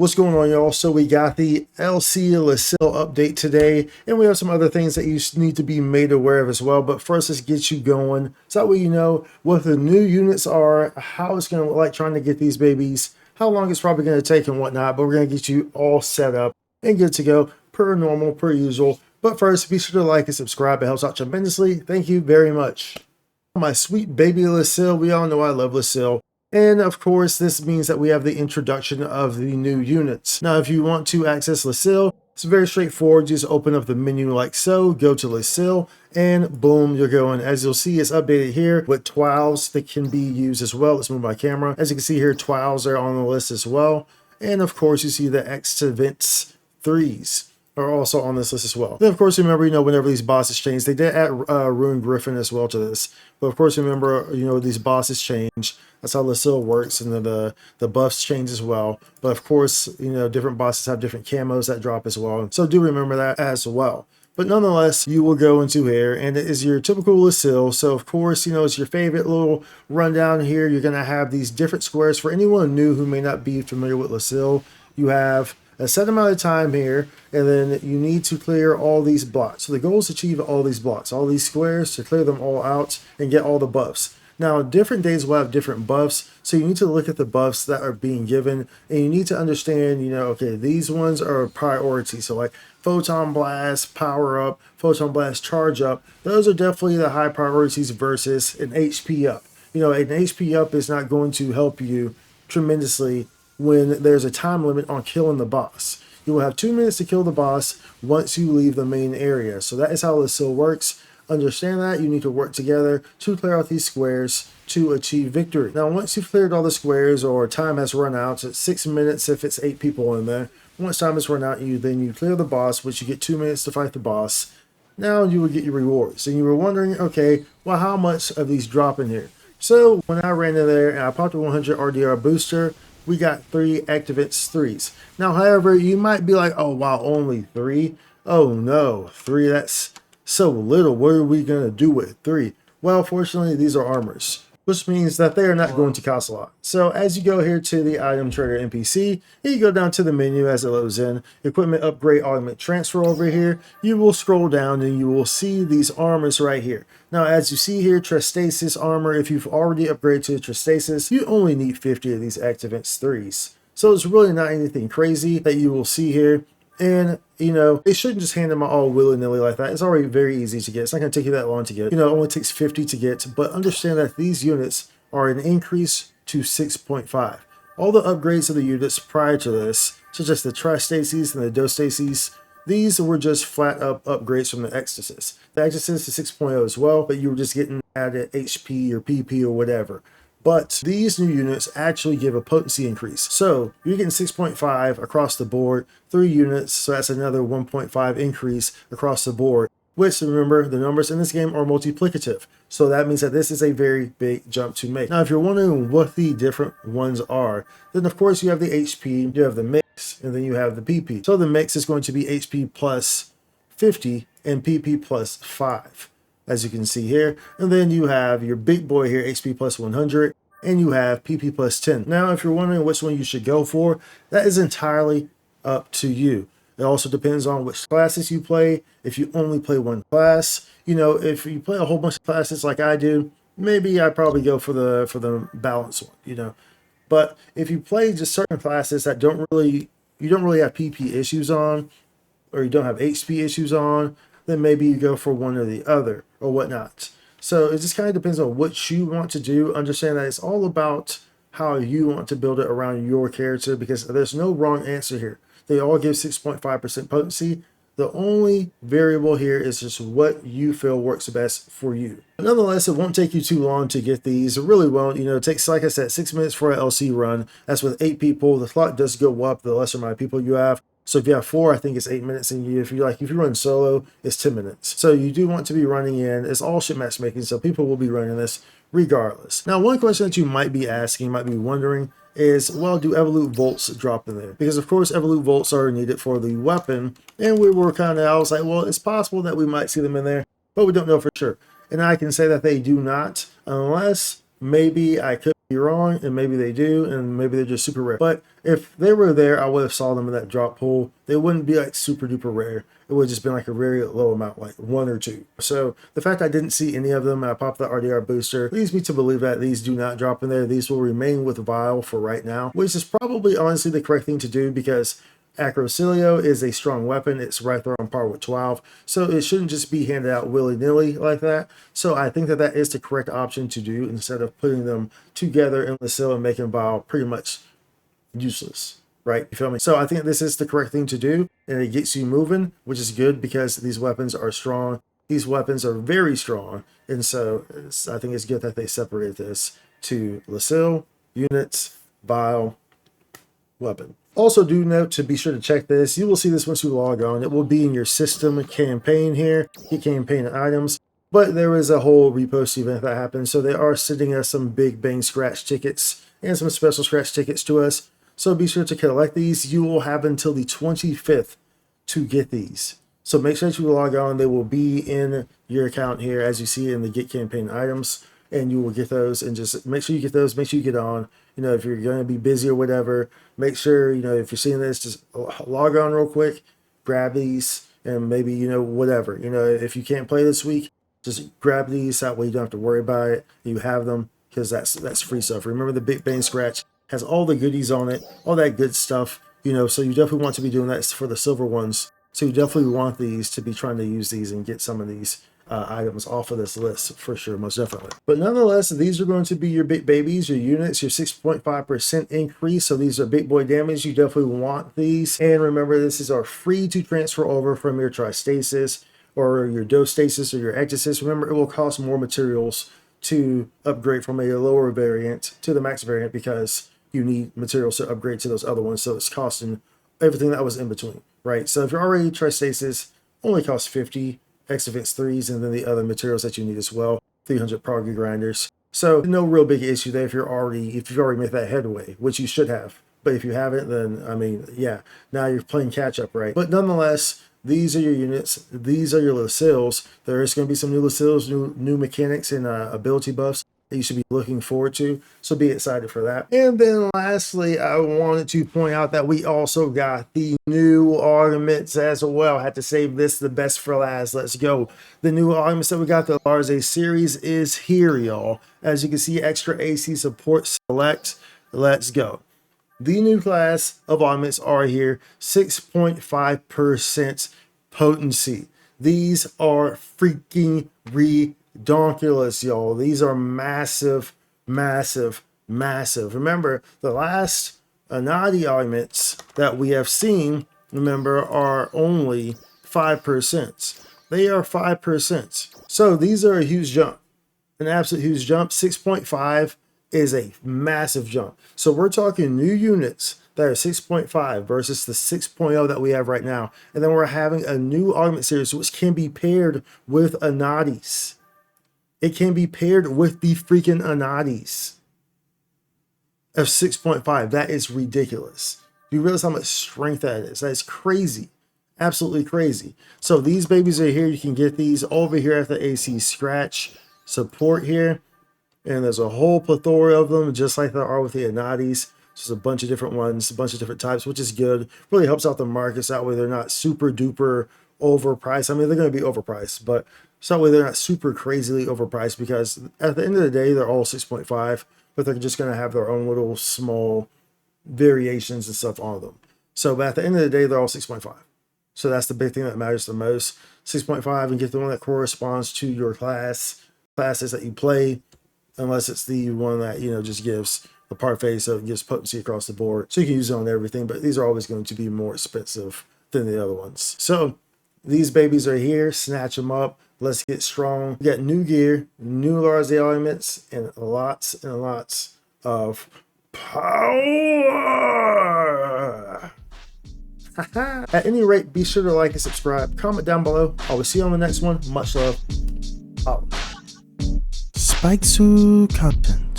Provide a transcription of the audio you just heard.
What's going on, y'all? So we got the Leciel update today, and we have some other things that you need to be made aware of as well. But first, let's get you going. So that way you know what the new units are, how it's going to look like trying to get these babies, how long it's probably going to take and whatnot. But we're going to get you all set up and good to go per normal, per usual. But first, be sure to like and subscribe. It helps out tremendously. Thank you very much. My sweet baby Leciel, we all know I love Leciel. And of course, this means that we have the introduction of the new units. Now, if you want to access Leciel, it's very straightforward. Just open up the menu like so, go to Leciel, and boom, you're going. As you'll see, it's updated here with trials that can be used as well. Let's move my camera. As you can see here, trials are on the list as well. And of course, you see the Ectasvance 3s are also on this list as well. Then of course, remember, whenever these bosses change, they did add Rune Griffin as well to this. But of course, remember, these bosses change. That's how Leciel works, and then the buffs change as well. But of course, different bosses have different camos that drop as well. So do remember that as well. But nonetheless, you will go into here, and it is your typical Leciel. So of course, it's your favorite little rundown here. You're going to have these different squares. For anyone new who may not be familiar with Leciel, you have a set amount of time here, and then you need to clear all these blocks. So the goal is to achieve all these blocks, all these squares, to clear them all out and get all the buffs. Now, different days will have different buffs, so you need to look at the buffs that are being given, and you need to understand, okay, these ones are a priority. So like Photon Blast, Power Up, Photon Blast, Charge Up, those are definitely the high priorities versus an HP Up. An HP Up is not going to help you tremendously when there's a time limit on killing the boss. You will have 2 minutes to kill the boss once you leave the main area. So that is how Leciel works. Understand that you need to work together to clear out these squares to achieve victory. Now, once you've cleared all the squares or time has run out, it's 6 minutes if it's 8 people in there. Once time has run out, then you clear the boss, which you get 2 minutes to fight the boss. Now you will get your rewards. And you were wondering, okay, well, how much of these drop in here? So when I ran in there and I popped a 100 RDR booster, we got 3 Ectasvance 3s. Now, however, you might be like, oh, wow, only 3? Oh, no, 3, that's so little. What are we going to do with 3? Well, fortunately, these are armors, which means that they are not going to cost a lot. So as you go here to the item trader NPC, and you go down to the menu as it loads in, equipment upgrade, augment, transfer over here, you will scroll down and you will see these armors right here. Now, as you see here, Ectasvance armor, if you've already upgraded to Ectasvance, you only need 50 of these Ectasvance 3s. So it's really not anything crazy that you will see here. And, they shouldn't just hand them out all willy-nilly like that. It's already very easy to get. It's not going to take you that long to get. It only takes 50 to get. But understand that these units are an increase to 6.5. All the upgrades of the units prior to this, such as the Tristasis and the Dostasis, these were just flat up upgrades from the Ectasvance. The Ectasvance is 6.0 as well, but you were just getting added HP or PP or whatever. But these new units actually give a potency increase. So you're getting 6.5 across the board, 3 units, so that's another 1.5 increase across the board, which, remember, the numbers in this game are multiplicative. So that means that this is a very big jump to make. Now, if you're wondering what the different ones are, then of course you have the HP, you have the mix, and then you have the PP. So the mix is going to be HP plus 50 and PP plus 5. As you can see here, and then you have your big boy here, HP plus 100, and you have PP plus 10. Now, if you're wondering which one you should go for, that is entirely up to you. It also depends on which classes you play. If you only play one class, if you play a whole bunch of classes like I do, maybe I'd probably go for the balanced one, But if you play just certain classes that you don't really have PP issues on, or you don't have HP issues on, then maybe you go for one or the other or whatnot. So it just kind of depends on what you want to do. Understand that it's all about how you want to build it around your character, because there's no wrong answer here. They all give 6.5% potency. The only variable here is just what you feel works best for you. But nonetheless, it won't take you too long to get these. It really won't. It takes, like I said, 6 minutes for an LC run. That's with 8 people. The clock does go up the lesser amount of people you have. So if you have 4, I think it's 8 minutes, and if you run solo, it's 10 minutes. So you do want to be running in. It's all ship matchmaking, so people will be running this regardless. Now, one question that you might be asking, might be wondering, is, well, do Evoluvolts drop in there? Because of course Evoluvolts are needed for the weapon, and I was like, well, it's possible that we might see them in there, but we don't know for sure. And I can say that they do not, unless maybe I could be wrong, and maybe they do, and maybe they're just super rare. But if they were there, I would have saw them in that drop pool. They wouldn't be like super duper rare. It would have just been like a very low amount, like 1 or 2. So the fact I didn't see any of them, I popped the RDR booster, leads me to believe that these do not drop in there. These will remain with Vial for right now, which is probably honestly the correct thing to do, because Akrotasis is a strong weapon. It's right there on par with 12, so it shouldn't just be handed out willy-nilly like that. So I think that that is the correct option to do, instead of putting them together in Leciel and making Vial pretty much useless, right? You feel me? So I think this is the correct thing to do, and it gets you moving, which is good, because these weapons are strong. These weapons are very strong, and so I think it's good that they separated this to Leciel, units, Vial, weapon. Also, do note to be sure to check this. You will see this once you log on. It will be in your system campaign here, your campaign items. But there is a whole repost event that happened, so they are sending us some big bang scratch tickets and some special scratch tickets to us. So be sure to collect these. You will have until the 25th to get these. So make sure that you log on. They will be in your account here, as you see in the get campaign items, and you will get those. And just make sure you get those. Make sure you get on. You know, if you're going to be busy or whatever, make sure, you know, if you're seeing this, just log on real quick, grab these, and maybe, you know, whatever. You know, if you can't play this week, just grab these. That way you don't have to worry about it. You have them, because that's free stuff. Remember, the Big Bang Scratch has all the goodies on it, all that good stuff, you know, so you definitely want to be doing that for the silver ones. So you definitely want these to be trying to use these and get some of these items off of this list for sure, most definitely. But nonetheless, these are going to be your big babies, your units, your 6.5% increase. So these are big boy damage. You definitely want these. And remember, this is our free to transfer over from your Tristasis or your Dostasis or your Ectasvance. Remember, it will cost more materials to upgrade from a lower variant to the max variant, because you need materials to upgrade to those other ones. So it's costing everything that was in between, right? So if you're already Tristasis, only costs 50. Ectasvance 3s, and then the other materials that you need as well, 300 proggy grinders. So no real big issue there if you've already made that headway, which you should have. But if you haven't, then I mean, yeah, now you're playing catch up, right? But nonetheless, these are your units. These are your Leciels. There is going to be some new Leciels, new mechanics and ability buffs that you should be looking forward to. So be excited for that. And then lastly, I wanted to point out that we also got the new augments as well. I had to save this the best for last. Let's go. The new augments that we got, the Larze series, is here, y'all. As you can see, extra AC support select. Let's go. The new class of augments are here. 6.5% potency. These are freaking redonkulous, y'all. These are massive, massive, massive. Remember, the last Anadi augments that we have seen, remember, are only 5%. They are 5%. So these are a huge jump, an absolute huge jump. 6.5 is a massive jump. So we're talking new units that are 6.5 versus the 6.0 that we have right now. And then we're having a new augment series, which can be paired with Anadis. It can be paired with the freaking Anadis of 6.5. That is ridiculous. You realize how much strength that is? That is crazy. Absolutely crazy. So these babies are here. You can get these over here at the AC Scratch support here. And there's a whole plethora of them, just like there are with the Anadis. Just a bunch of different ones, a bunch of different types, which is good. Really helps out the markets. That way they're not super duper overpriced. I mean, they're going to be overpriced, but so that way they're not super crazily overpriced, because at the end of the day, they're all 6.5, but they're just going to have their own little small variations and stuff on them. So but at the end of the day, they're all 6.5. So that's the big thing that matters the most. 6.5, and get the one that corresponds to your classes that you play, unless it's the one that, you know, just gives the parfait, so it gives potency across the board. So you can use it on everything, but these are always going to be more expensive than the other ones. So these babies are here. Snatch them up. Let's get strong. We got new gear, new Larze Augments, and lots of power. At any rate, be sure to like and subscribe. Comment down below. I will see you on the nenext one. Much love. Out. Spike to content.